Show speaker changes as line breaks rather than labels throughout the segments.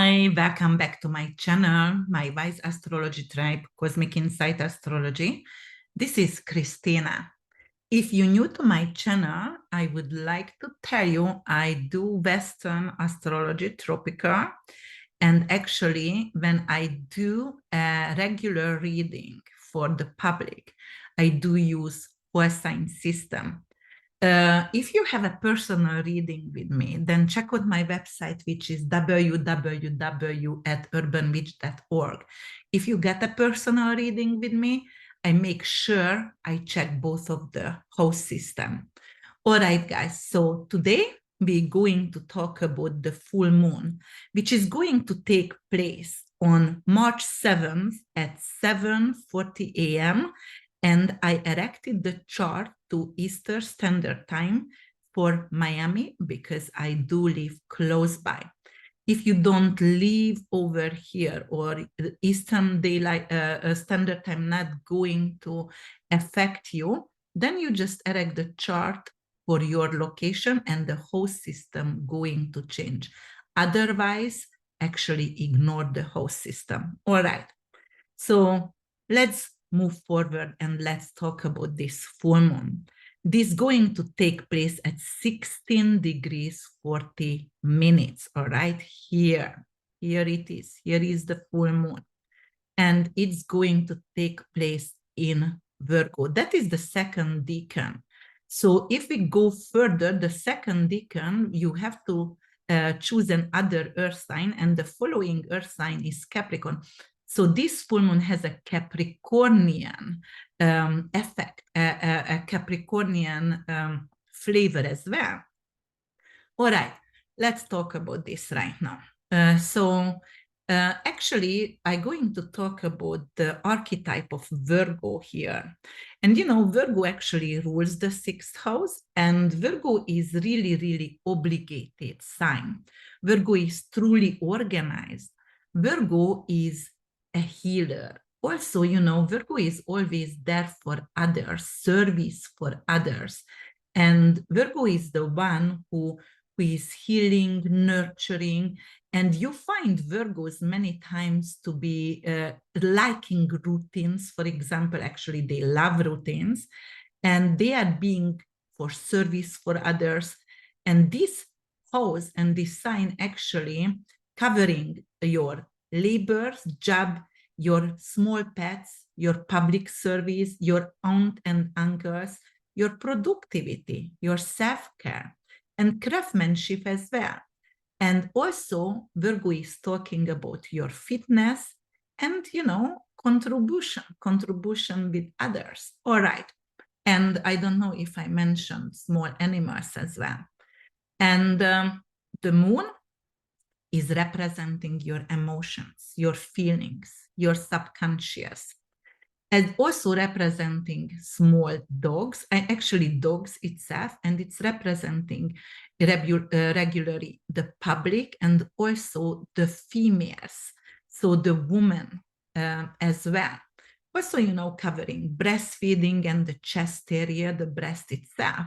Hi, welcome back to my channel, my Wise Astrology Tribe, Cosmic Insight Astrology. This is Christina. If you're new to my channel, I would like to tell you I do Western astrology, tropical, and actually when I do a regular reading for the public, I do use whole sign system. If you have a personal reading with me, then check out my website, which is www.urbanwitch.org. If you get a personal reading with me, I make sure I check both of the host system. All right, guys. So today we're going to talk about the full moon, which is going to take place on March 7th at 7:40 a.m. And I erected the chart to Eastern Standard Time for Miami because I do live close by. If you don't live over here or Eastern Daylight Standard Time not going to affect you, then you just erect the chart for your location and the host system going to change. Otherwise, actually ignore the host system. All right. So let's move forward and let's talk about this full moon. This is going to take place at 16 degrees 40 minutes. All right, here it is. Here is the full moon. And it's going to take place in Virgo. That is the second decan. So if we go further, the second decan, you have to choose another earth sign, and the following earth sign is Capricorn. So this full moon has a Capricornian effect, a Capricornian flavor as well. All right, let's talk about this right now. Actually, I'm going to talk about the archetype of Virgo here. And you know, Virgo actually rules the sixth house, and Virgo is really, really obligated sign. Virgo is truly organized. Virgo is a healer. Also, you know, Virgo is always there for others, service for others. And Virgo is the one who is healing, nurturing, and you find Virgos many times to be liking routines. For example, actually, they love routines, and they are being for service for others. And this house and this sign actually covering your labors, job, your small pets, your public service, your aunt and uncles, your productivity, your self-care, and craftsmanship as well. And also, Virgo is talking about your fitness and, you know, contribution with others. All right. And I don't know if I mentioned small animals as well. And the moon is representing your emotions, your feelings, your subconscious, and also representing small dogs, actually dogs itself, and it's representing regularly the public and also the females, so the woman as well. Also, you know, covering breastfeeding and the chest area, the breast itself.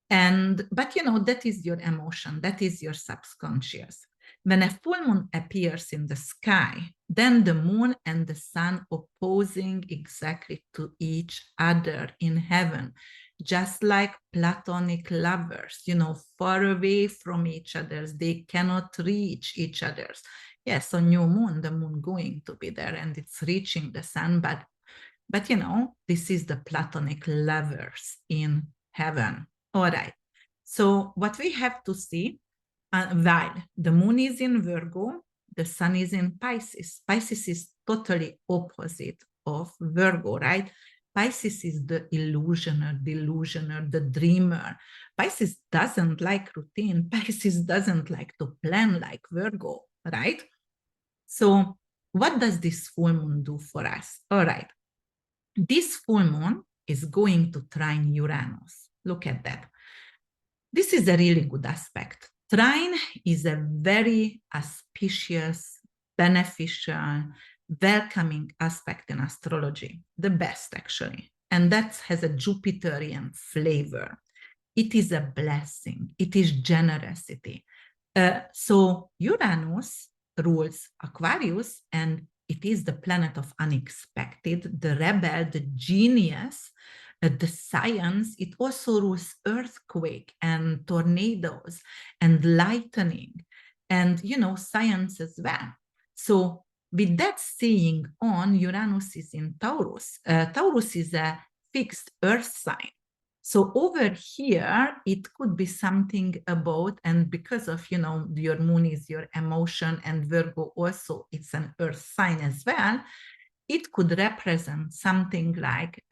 But you know, that is your emotion, that is your subconscious. When a full moon appears in the sky, then the moon and the sun opposing exactly to each other in heaven, just like platonic lovers, you know, far away from each other, they cannot reach each other. Yes, on new moon, the moon going to be there and it's reaching the sun, but you know, this is the platonic lovers in heaven. All right. So what we have to see, while the moon is in Virgo, the sun is in Pisces. Pisces is totally opposite of Virgo, right? Pisces is the illusioner, delusioner, the dreamer. Pisces doesn't like routine. Pisces doesn't like to plan like Virgo, right? So what does this full moon do for us? All right. This full moon is going to trine Uranus. Look at that. This is a really good aspect. Trine is a very auspicious, beneficial, welcoming aspect in astrology, the best actually. And that has a Jupiterian flavor. It is a blessing. It is generosity. So Uranus rules Aquarius, and it is the planet of unexpected, the rebel, the genius, the science. It also rules earthquake and tornadoes and lightning and, science as well. So with that saying on, Uranus is in Taurus. Taurus is a fixed earth sign. So over here, it could be something about, and because of, your moon is your emotion, and Virgo also, it's an earth sign as well, it could represent something like,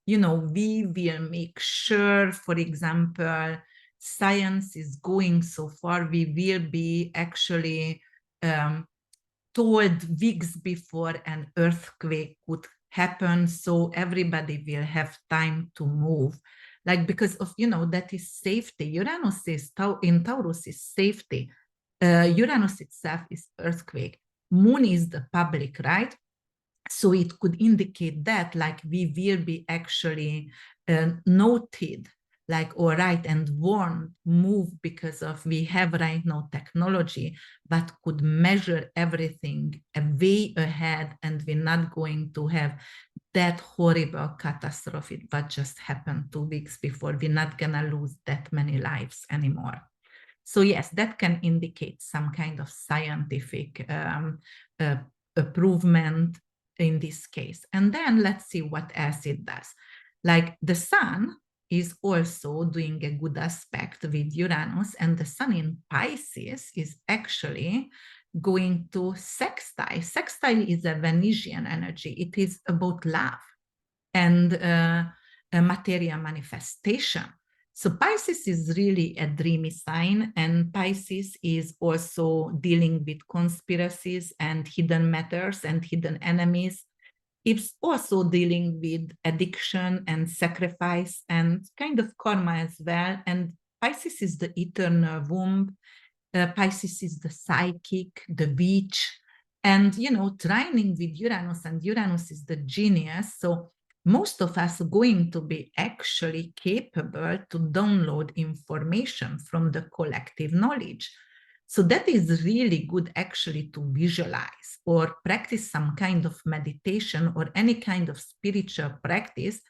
we will make sure, for example, science is going so far, we will be actually told weeks before an earthquake could happen, so everybody will have time to move, like, because of, that is safety. Uranus is in Taurus is safety. Uranus itself is earthquake. Moon is the public, right? So it could indicate that, like, we will be actually noted, like, all right, and won't move because of we have right now technology, but could measure everything way ahead, and we're not going to have that horrible catastrophe that just happened 2 weeks before. We're not gonna lose that many lives anymore. So yes, that can indicate some kind of scientific improvement in this case. And then let's see what else it does. Like the sun is also doing a good aspect with Uranus, and the sun in Pisces is actually going to sextile. Sextile is a Venusian energy. It is about love and material manifestation. So Pisces is really a dreamy sign, and Pisces is also dealing with conspiracies and hidden matters and hidden enemies. It's also dealing with addiction and sacrifice and kind of karma as well. And Pisces is the eternal womb. Pisces is the psychic, the witch, and, trining with Uranus, and Uranus is the genius. So most of us are going to be actually capable to download information from the collective knowledge. So that is really good actually to visualize or practice some kind of meditation or any kind of spiritual practice,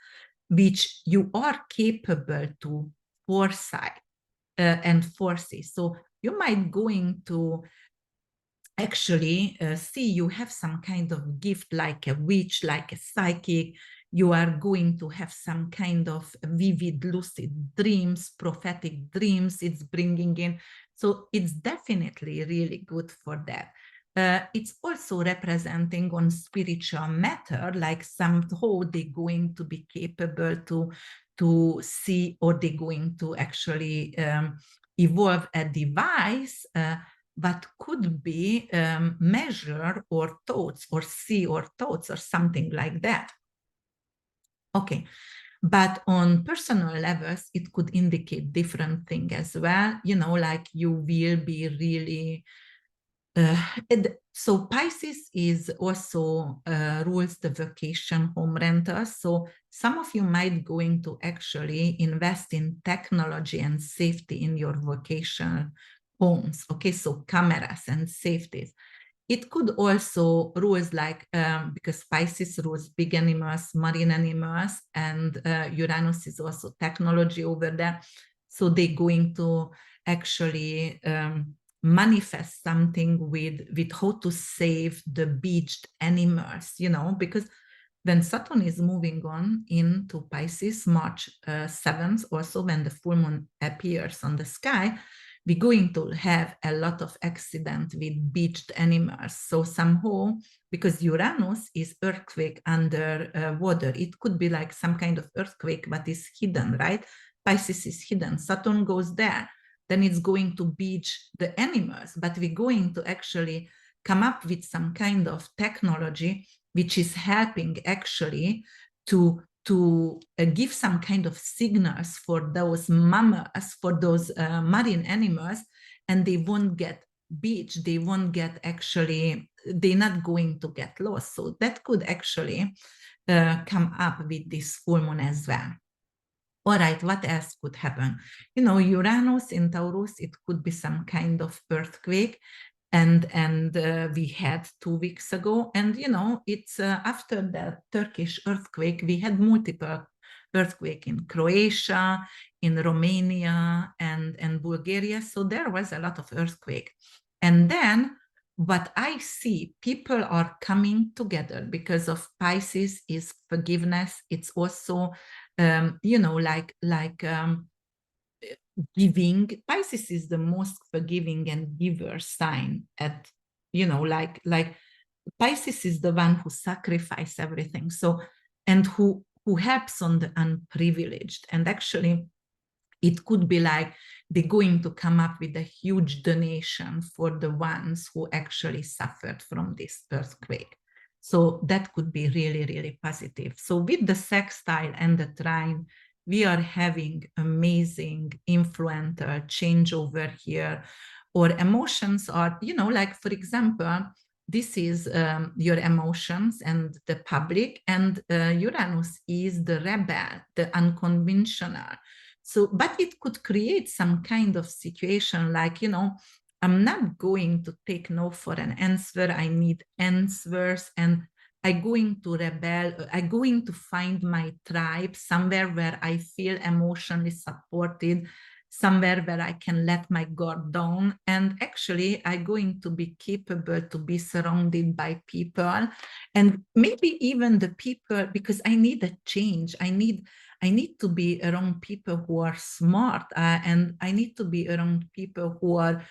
which you are capable to foresight and foresee. So you might going to actually see you have some kind of gift, like a witch, like a psychic. You are going to have some kind of vivid lucid dreams, prophetic dreams it's bringing in. So it's definitely really good for that. It's also representing on spiritual matter, like somehow they're going to be capable to see, or they're going to actually evolve a device that could be measure or thoughts or see or thoughts or something like that. Okay, but on personal levels, it could indicate different things as well. Like you will be really so Pisces is also rules the vacation home renters. So some of you might going to actually invest in technology and safety in your vacation homes. Okay, so cameras and safeties. It could also rules like, because Pisces rules big animals, marine animals, and Uranus is also technology over there. So they're going to actually manifest something with how to save the beached animals, because when Saturn is moving on into Pisces, March 7th, also when the full moon appears on the sky, we're going to have a lot of accident with beached animals. So somehow, because Uranus is earthquake under water, it could be like some kind of earthquake, but is hidden, right? Pisces is hidden. Saturn goes there. Then it's going to beach the animals, but we're going to actually come up with some kind of technology which is helping actually to give some kind of signals for those mammals, for those marine animals, and they won't get beached, they won't get actually, they're not going to get lost. So that could actually come up with this full moon as well. All right, what else could happen? Uranus in Taurus, it could be some kind of earthquake. and we had 2 weeks ago. And, you know, it's after the Turkish earthquake, we had multiple earthquake in Croatia, in Romania, and Bulgaria. So there was a lot of earthquake. And then what I see, people are coming together because of Pisces is forgiveness. It's also, you know, giving. Pisces is the most forgiving and giver sign at, you know, like Pisces is the one who sacrifices everything. So, and who helps on the unprivileged. And actually, it could be like they're going to come up with a huge donation for the ones who actually suffered from this earthquake. So that could be really, really positive. So with the sextile and the trine, we are having amazing influential changeover here. Or emotions are, you know, like, for example, this is your emotions and the public, and Uranus is the rebel, the unconventional. So, but it could create some kind of situation like, you know, I'm not going to take no for an answer. I need answers, and I'm going to rebel. I'm going to find my tribe somewhere where I feel emotionally supported, somewhere where I can let my guard down. And actually, I'm going to be capable to be surrounded by people, and maybe even the people, because I need a change. I need to be around people who are smart, and I need to be around people who are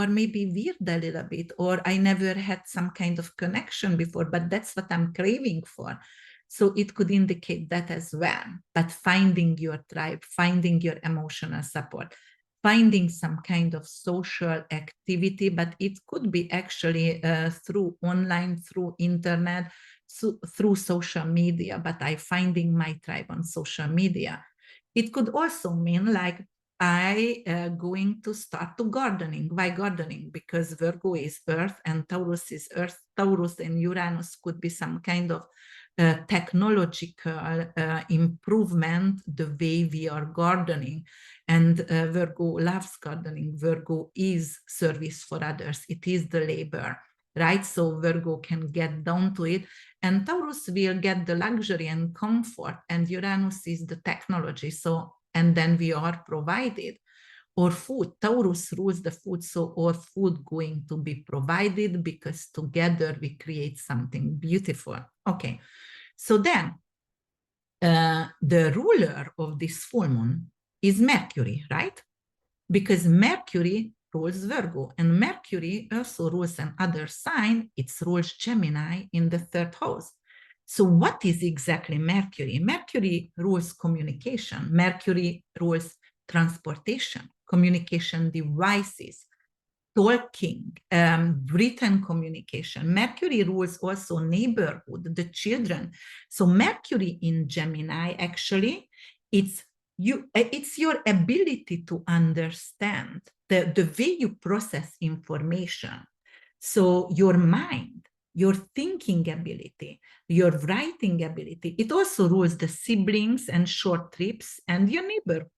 maybe weird a little bit, or I never had some kind of connection before, but that's what I'm craving for. So it could indicate that as well. But finding your tribe, finding your emotional support, finding some kind of social activity, but it could be actually through online, through internet, through social media, but I finding my tribe on social media. It could also mean like I going to start to gardening. Why gardening? Because Virgo is earth and Taurus is earth. Taurus and Uranus could be some kind of technological improvement the way we are gardening. And Virgo loves gardening. Virgo is service for others. It is the labor, right? So Virgo can get down to it, and Taurus will get the luxury and comfort, and Uranus is the technology. So, and then we are provided. Or food, Taurus rules the food, so our food going to be provided because together we create something beautiful. Okay, so then the ruler of this full moon is Mercury, right? Because Mercury rules Virgo, and Mercury also rules another sign. It rules Gemini in the third house. So what is exactly Mercury? Mercury rules communication. Mercury rules transportation, communication devices, talking, written communication. Mercury rules also neighborhood, the children. So Mercury in Gemini, actually, it's your ability to understand the way you process information. So your mind, your thinking ability, your writing ability. It also rules the siblings and short trips and your neighborhoods.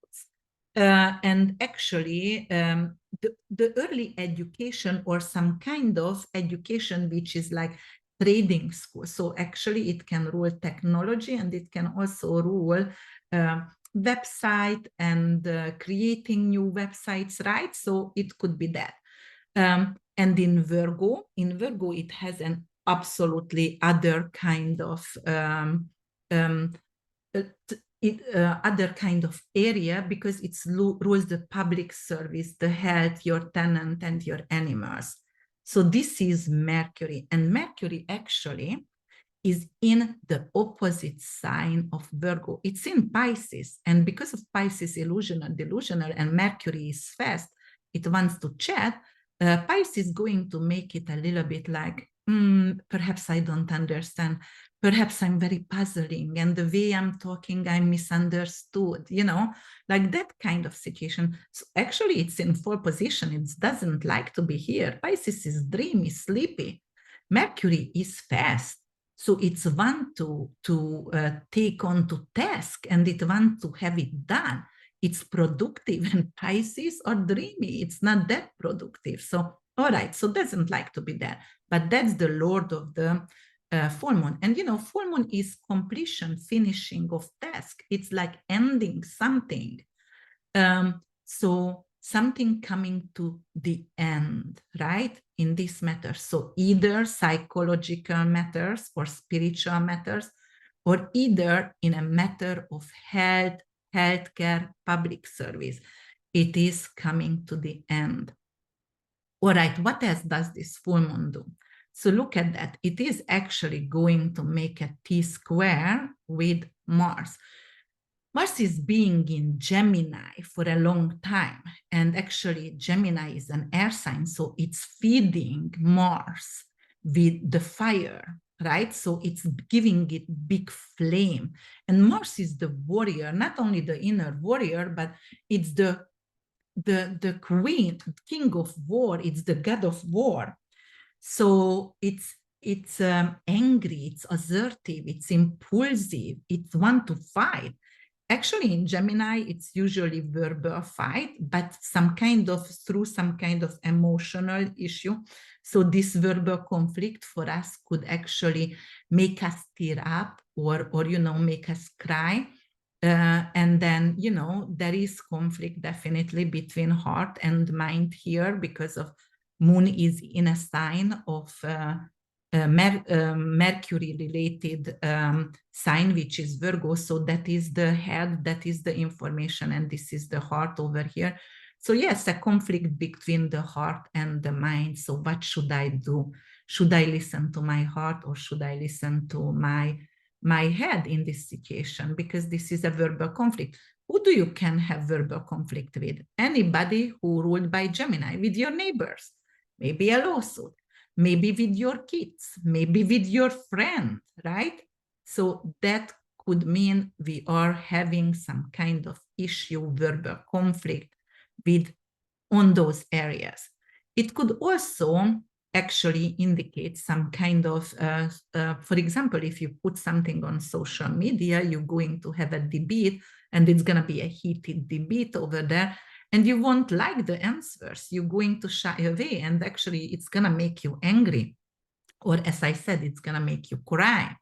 And actually, the early education or some kind of education, which is like trading school. So actually, it can rule technology, and it can also rule website and creating new websites, right? So it could be that. And in Virgo, it has an absolutely other kind of other kind of area, because it rules the public service, the health, your tenant, and your animals. So this is Mercury, and Mercury actually is in the opposite sign of Virgo. It's in Pisces, and because of Pisces delusional, and Mercury is fast, it wants to chat. Pisces is going to make it a little bit like, perhaps I don't understand. Perhaps I'm very puzzling, and the way I'm talking, I'm misunderstood, like that kind of situation. So actually, it's in full position. It doesn't like to be here. Pisces is dreamy, sleepy. Mercury is fast. So it's want to take on to task, and it want to have it done. It's productive, and Pisces are dreamy. It's not that productive. So All right, so doesn't like to be there, but that's the lord of the full moon. And full moon is completion, finishing of task. It's like ending something. So something coming to the end, right? In this matter. So either psychological matters or spiritual matters, or either in a matter of health, healthcare, public service. It is coming to the end. All right, what else does this full moon do? So look at that. It is actually going to make a T-square with Mars. Mars is being in Gemini for a long time. And actually, Gemini is an air sign, so it's feeding Mars with the fire, right? So it's giving it big flame. And Mars is the warrior, not only the inner warrior, but it's the queen, king of war. It's the god of war. So it's angry, it's assertive, it's impulsive, it's want to fight. Actually, in Gemini, it's usually verbal fight, but through some kind of emotional issue. So this verbal conflict for us could actually make us tear up or make us cry. And then, there is conflict definitely between heart and mind here, because of moon is in a sign of Mercury related sign, which is Virgo. So that is the head, that is the information, and this is the heart over here. So yes, a conflict between the heart and the mind. So what should I do? Should I listen to my heart, or should I listen to my head in this situation? Because this is a verbal conflict. Who do you can have verbal conflict with? Anybody who ruled by Gemini, with your neighbors, maybe a lawsuit, maybe with your kids, maybe with your friend, right? So that could mean we are having some kind of issue, verbal conflict on those areas. It could also actually indicate some kind of, for example, if you put something on social media, you're going to have a debate, and it's going to be a heated debate over there, and you won't like the answers. You're going to shy away, and actually it's going to make you angry. Or as I said, it's going to make you cry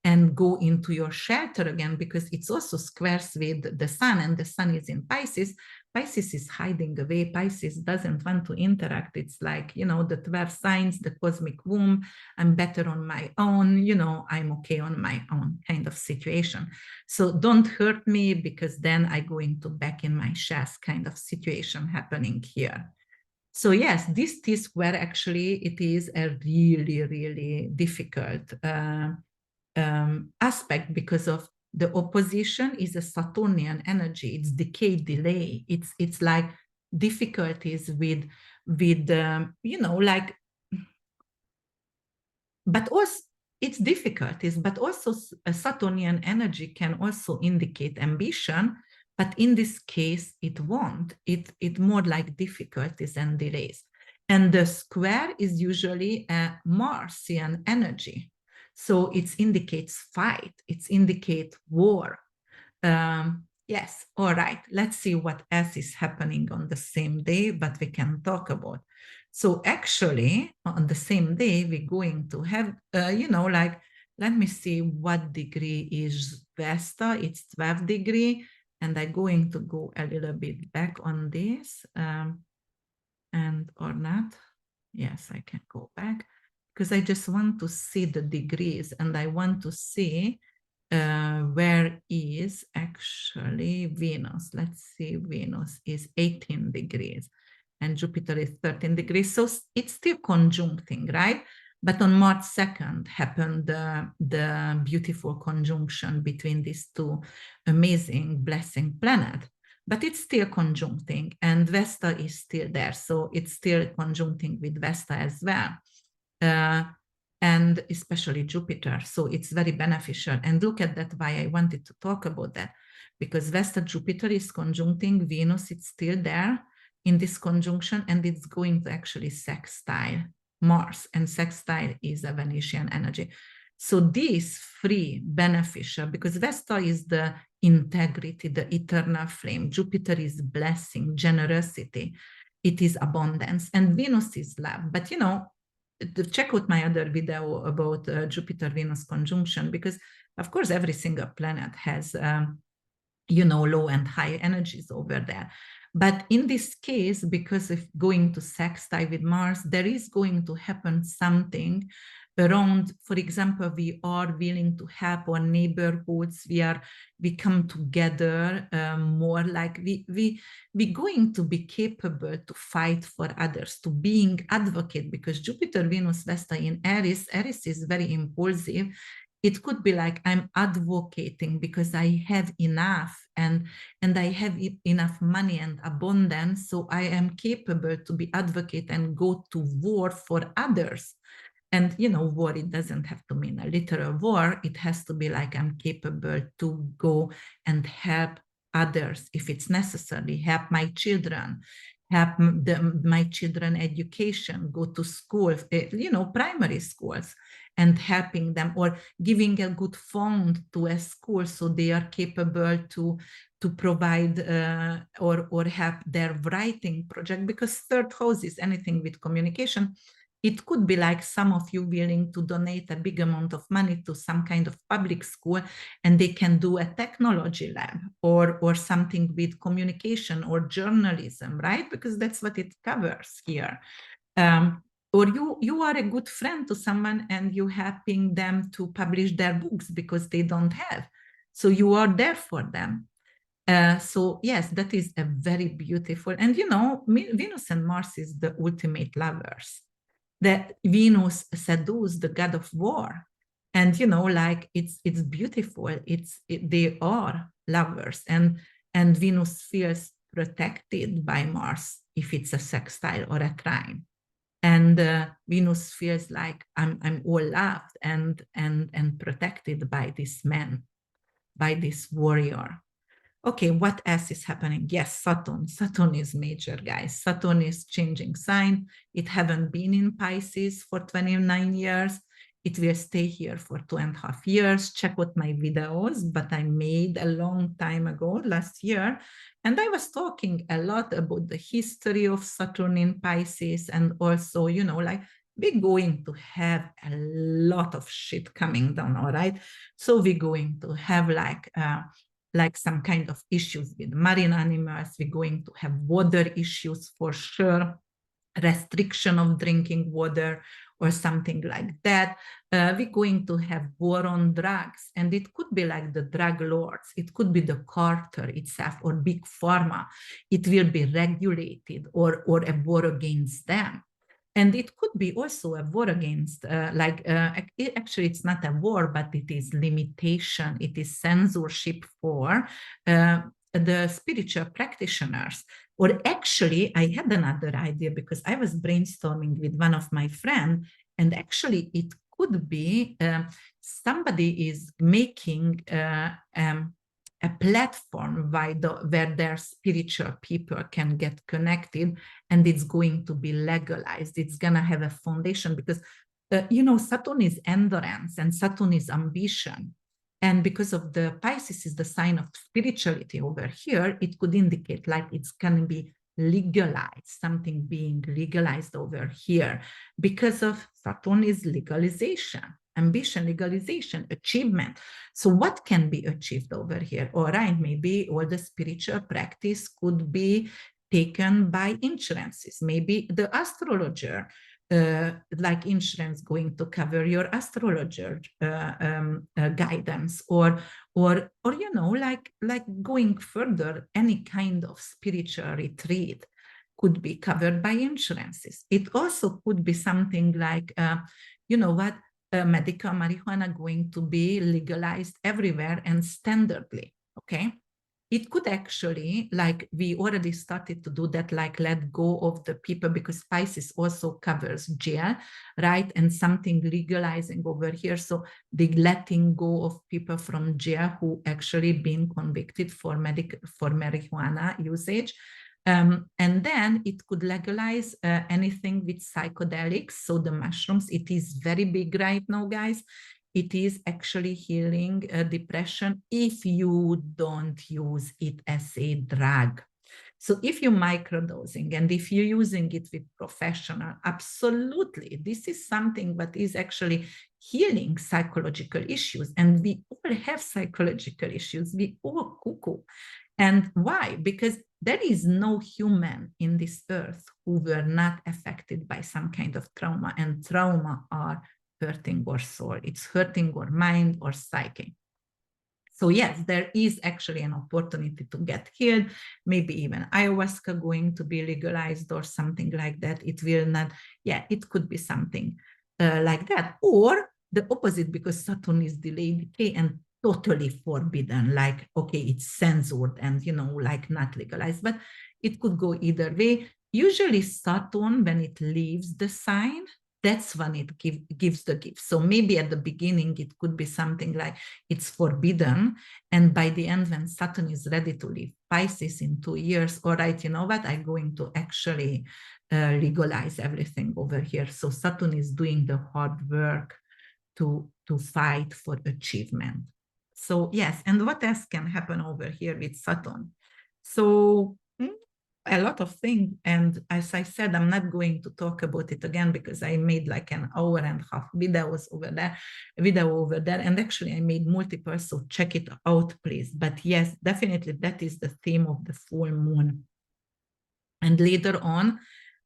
and go into your shelter again, because it's also squares with the sun, and the sun is in Pisces. Pisces is hiding away. Pisces doesn't want to interact. It's like, the 12 signs, the cosmic womb. I'm better on my own, I'm okay on my own kind of situation. So don't hurt me, because then I go into back in my chest kind of situation happening here. So yes, this T-square, actually, it is a really, really difficult aspect, because of the opposition is a Saturnian energy. It's decay, delay. It's like difficulties with like, but also it's difficulties, but also a Saturnian energy can also indicate ambition. But in this case, it won't. It more like difficulties and delays. And the square is usually a Martian energy. So it indicates fight. It indicates war. Yes, all right. Let's see what else is happening on the same day, but we can talk about. So actually, on the same day, we're going to have, like, let me see what degree is Vesta. It's 12 degree. And I'm going to go a little bit back on this, and or not. Yes, I can go back, because I just want to see the degrees, and I want to see where is actually Venus. Let's see, Venus is 18 degrees and Jupiter is 13 degrees. So it's still conjuncting, right? But on March 2nd happened the beautiful conjunction between these two amazing blessing planets. But it's still conjuncting, and Vesta is still there. So it's still conjuncting with Vesta as well. And especially Jupiter. So it's very beneficial. And look at that, why I wanted to talk about that. Because Vesta Jupiter is conjuncting Venus, it's still there in this conjunction, and it's going to actually sextile Mars, and sextile is a Venusian energy. So this free beneficial, because Vesta is the integrity, the eternal flame. Jupiter is blessing, generosity. it is abundance, and Venus is love. But, check out my other video about Jupiter-Venus conjunction, because of course, every single planet has, low and high energies over there. But in this case, because of going to sextile with Mars, there is going to happen something around, for example, we are willing to help our neighborhoods. We come together more, like we going to be capable to fight for others, to being advocate, because Jupiter, Venus, Vesta in Aries is very impulsive. It could be like I'm advocating because I have enough and I have enough money and abundance, so I am capable to be advocate and go to war for others. And war, it doesn't have to mean a literal war. It has to be like I'm capable to go and help others if it's necessary, help my children, help my children education, go to school, primary schools, and helping them, or giving a good fund to a school so they are capable to provide or help their writing project, because third house is anything with communication. It could be like some of you willing to donate a big amount of money to some kind of public school, and they can do a technology lab or something with communication or journalism, right? Because that's what it covers here. Or you are a good friend to someone and you helping them to publish their books because they don't have. So you are there for them. So yes, that is a very beautiful, and Venus and Mars is the ultimate lovers. That Venus seduces the god of war, and like it's beautiful. They are lovers, and Venus feels protected by Mars if it's a sextile or a trine, and Venus feels like I'm all loved and protected by this man, by this warrior. Okay, what else is happening? Yes, Saturn is major, guys. Saturn is changing sign. It haven't been in Pisces for 29 years. It will stay here for 2.5 years. Check out my videos, but I made a long time ago, last year. And I was talking a lot about the history of Saturn in Pisces, and also, like we're going to have a lot of shit coming down, all right? So we're going to have like some kind of issues with marine animals. We're going to have water issues for sure, restriction of drinking water or something like that. We're going to have war on drugs, and it could be like the drug lords. It could be the cartel itself or big pharma. It will be regulated or a war against them. And it could be also a war against, actually, it's not a war, but it is limitation. It is censorship for the spiritual practitioners. Or actually, I had another idea because I was brainstorming with one of my friends, and actually, it could be somebody is making a platform where their spiritual people can get connected, and it's going to be legalized. It's going to have a foundation because, Saturn is endurance and Saturn is ambition. And because of the Pisces is the sign of spirituality over here, it could indicate like it's going to be legalized, something being legalized over here because of Saturn is legalization. Ambition, legalization, achievement. So what can be achieved over here? All right, maybe all the spiritual practice could be taken by insurances. Maybe the astrologer, like insurance going to cover your astrologer guidance, or like going further, any kind of spiritual retreat could be covered by insurances. It also could be something like, medical marijuana going to be legalized everywhere and standardly, okay? It could actually, like we already started to do that, like let go of the people, because Pisces also covers jail, right? And something legalizing over here. So the letting go of people from jail who actually been convicted for marijuana usage. And then it could legalize anything with psychedelics. So the mushrooms, it is very big right now, guys. It is actually healing depression if you don't use it as a drug. So if you're microdosing and if you're using it with professional, absolutely, this is something that is actually healing psychological issues. And we all have psychological issues. We all cuckoo. And why? Because there is no human in this earth who were not affected by some kind of trauma, and trauma are hurting our soul. It's hurting our mind or psyche. So yes, there is actually an opportunity to get healed, maybe even ayahuasca going to be legalized or something like that. It will not, yeah, it could be something like that. Or the opposite, because Saturn is delayed decay and totally forbidden, like, okay, it's censored and, like not legalized, but it could go either way. Usually Saturn, when it leaves the sign, that's when it gives the gift. So maybe at the beginning, it could be something like it's forbidden. And by the end, when Saturn is ready to leave Pisces in 2 years, all right, you know what, I'm going to actually legalize everything over here. So Saturn is doing the hard work to fight for achievement. So yes, and what else can happen over here with Saturn? So a lot of things. And as I said, I'm not going to talk about it again because I made like an hour and a half video over there. And actually I made multiple, so check it out, please. But yes, definitely that is the theme of the full moon. And later on,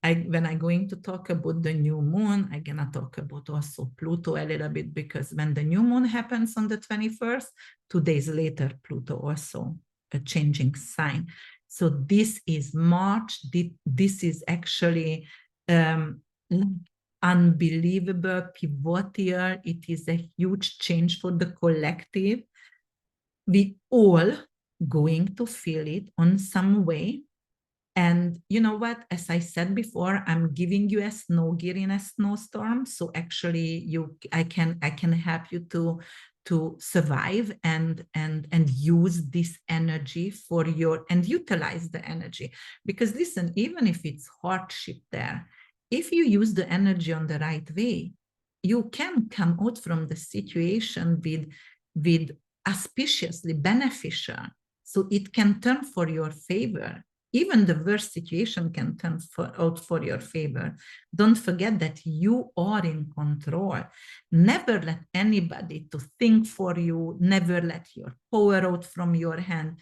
when I'm going to talk about the new moon, I'm going to talk about also Pluto a little bit, because when the new moon happens on the 21st, 2 days later, Pluto also a changing sign. So this is March. This is actually unbelievable, pivotal. It is a huge change for the collective. We all going to feel it on some way. And you know what, as I said before, I'm giving you a snow gear in a snowstorm. So actually I can help you to survive and use this energy for and utilize the energy. Because listen, even if it's hardship there, if you use the energy on the right way, you can come out from the situation with auspiciously beneficial. So it can turn for your favor. Even the worst situation can turn out for your favor. Don't forget that you are in control. Never let anybody to think for you. Never let your power out from your hand.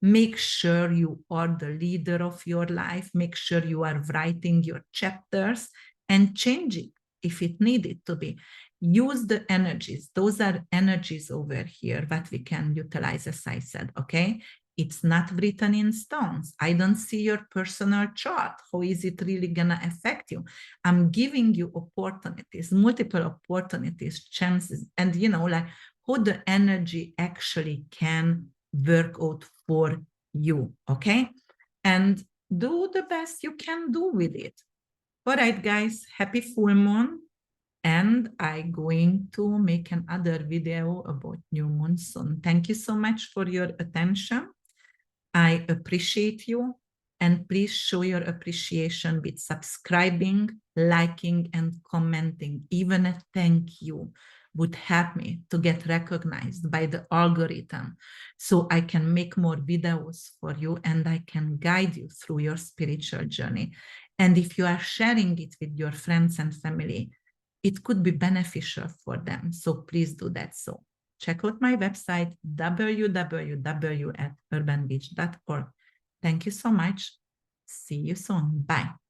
Make sure you are the leader of your life. Make sure you are writing your chapters and change it if it needed to be. Use the energies. Those are energies over here that we can utilize, as I said, okay? It's not written in stones. I don't see your personal chart. How is it really going to affect you? I'm giving you opportunities, multiple opportunities, chances, and like how the energy actually can work out for you, okay? And do the best you can do with it. All right, guys, happy full moon. And I'm going to make another video about new moon soon. Thank you so much for your attention. I appreciate you, and please show your appreciation with subscribing, liking, and commenting. Even a thank you would help me to get recognized by the algorithm, so I can make more videos for you and I can guide you through your spiritual journey. And if you are sharing it with your friends and family, it could be beneficial for them. So please do that. So check out my website, www.urbanbeach.org. Thank you so much. See you soon. Bye.